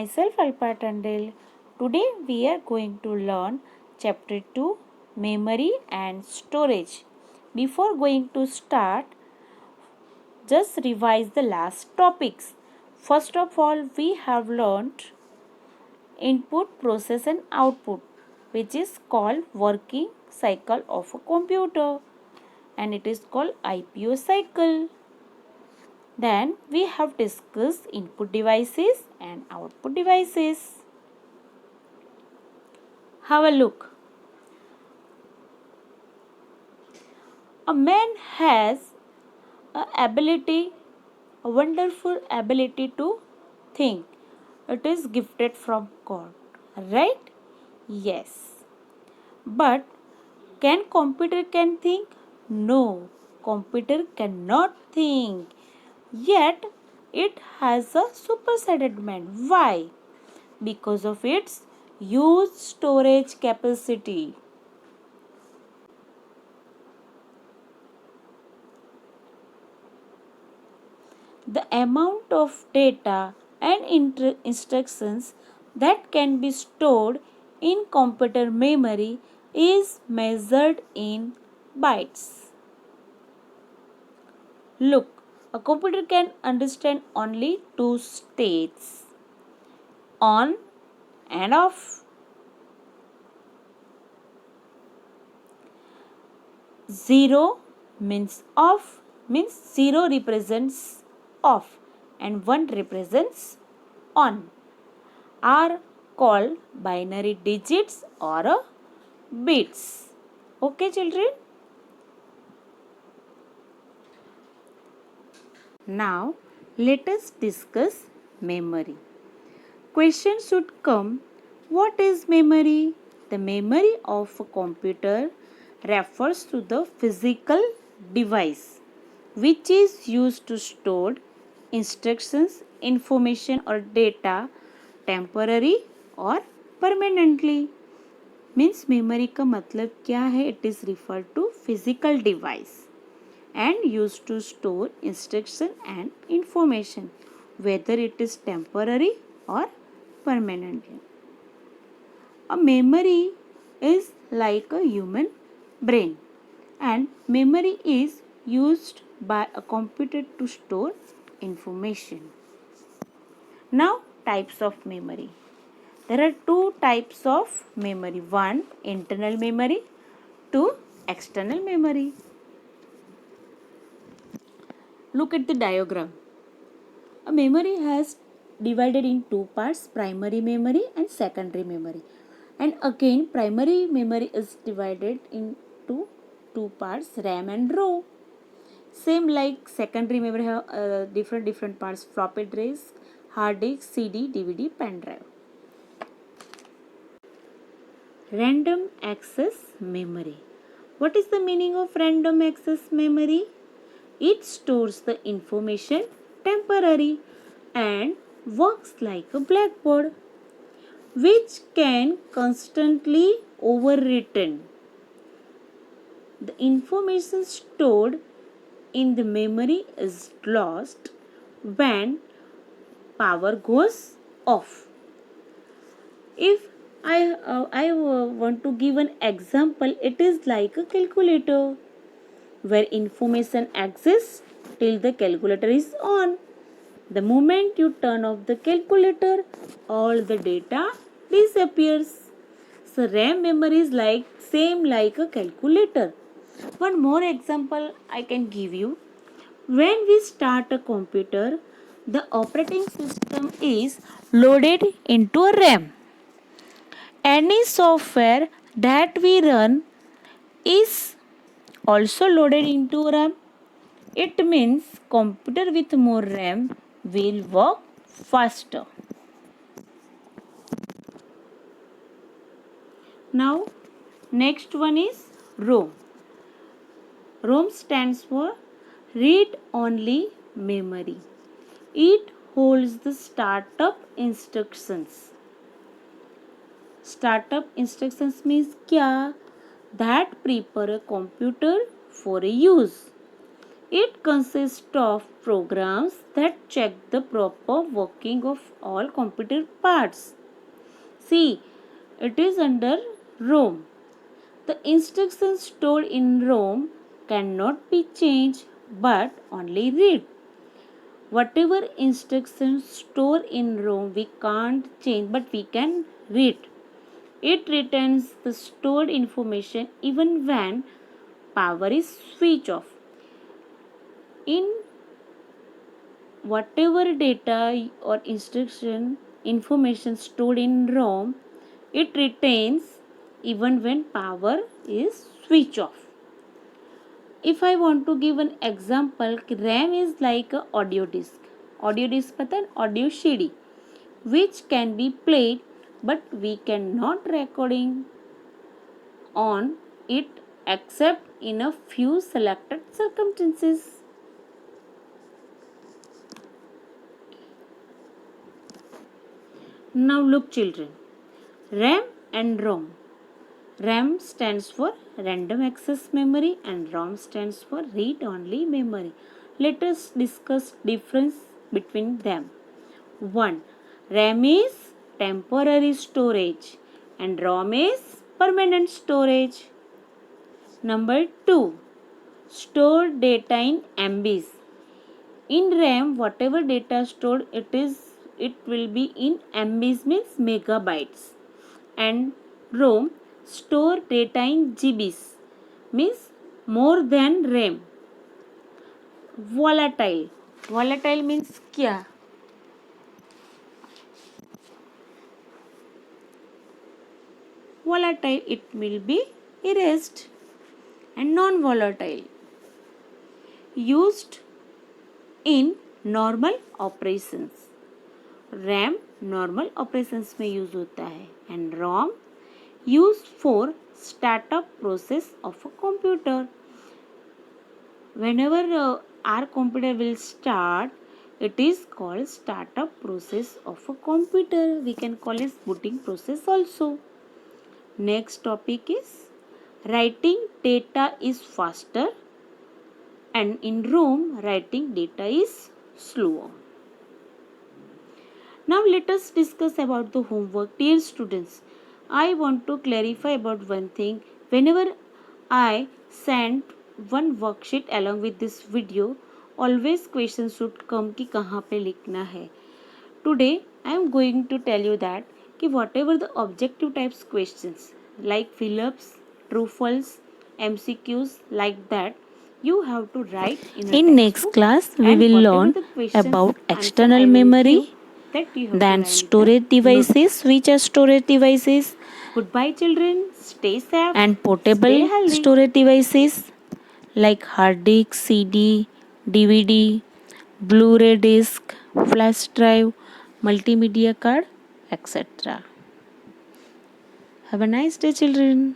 myself Alpa Tandil. Today we are going to learn chapter 2 Memory and Storage. Before going to start, just revise the last topics. First of all, we have learned input, process and output, which is called working cycle of a computer, and it is called IPO cycle. Then we have discussed input devices and output devices. Have a look. A man has a wonderful ability to think. It is gifted from God, right? Yes. But can computer can think? No, computer cannot think. Yet it has a superseded man. Why? Because of its huge storage capacity. The amount of data and instructions that can be stored in computer memory is measured in bytes. Look, a computer can understand only two states, on and off. 0 means off, means 0 represents off and 1 represents on, are called binary digits or bits. Okay, children? Now, let us discuss memory. Question should come, what is memory? The memory of a computer refers to the physical device which is used to store instructions, information or data temporary or permanently. Means memory का मतलब क्या है? It is referred to physical device and used to store instruction and information, whether it is temporary or permanently. A memory is like a human brain, and memory is used by a computer to store information. Now, types of memory. There are two types of memory. One, internal memory. Two, external memory. Look at the diagram. A memory has divided in two parts, primary memory and secondary memory. And again, primary memory is divided into two parts, RAM and ROM. Same like secondary memory have different parts, floppy disk, hard disk, CD, DVD, pen drive. Random access memory. What is the meaning of random access memory? It stores the information temporarily and works like a blackboard, which can constantly overwritten. The information stored in the memory is lost when power goes off. If I want to give an example, it is like a calculator where information exists till the calculator is on. The moment you turn off the calculator, all the data disappears. So RAM memory is like same like a calculator. One more example I can give you. When we start a computer, the operating system is loaded into a RAM. Any software that we run is also loaded into RAM. It means computer with more RAM will work faster. Now, next one is ROM. ROM stands for Read Only Memory. It holds the startup instructions. Startup instructions means क्या? That prepare a computer for a use. It consists of programs that check the proper working of all computer parts. See, it is under ROM. The instructions stored in ROM cannot be changed but only read. Whatever instructions stored in ROM we can't change but we can read. It retains the stored information even when power is switched off. In whatever data or instruction information stored in ROM, it retains even when power is switched off. If I want to give an example, RAM is like a audio disc. Audio disc पता है audio CD, which can be played but we cannot recording on it except in a few selected circumstances. Now look children, RAM and ROM. RAM stands for random access memory and ROM stands for read only memory. Let us discuss difference between them. 1. RAM is temporary storage and ROM is permanent storage. Number 2. Store data in MBs. In RAM, whatever data stored, it will be in MBs, means megabytes, and ROM store data in GBs, means more than RAM. Volatile means क्या? Volatile, it will be erased. And non-volatile, used in normal operations. RAM normal operations में use होता है and ROM used for startup process of a computer. Whenever our computer will start, it is called startup process of a computer. We can call it booting process also. Next topic is writing data is faster and in ROM writing data is slower. Now let us discuss about the homework. Dear students, I want to clarify about one thing. Whenever I send one worksheet along with this video, always questions should come कि कहाँ पे लिखना है. Today I am going to tell you that कि whatever the objective types questions like fill-ups, true false, MCQs like that, you have to write in next class we will learn about external memory, then storage devices, which are storage devices. Goodbye children, stay safe, and portable storage devices like hard disk, CD, DVD, Blu-ray disc, flash drive, multimedia card, etc. Have a nice day children.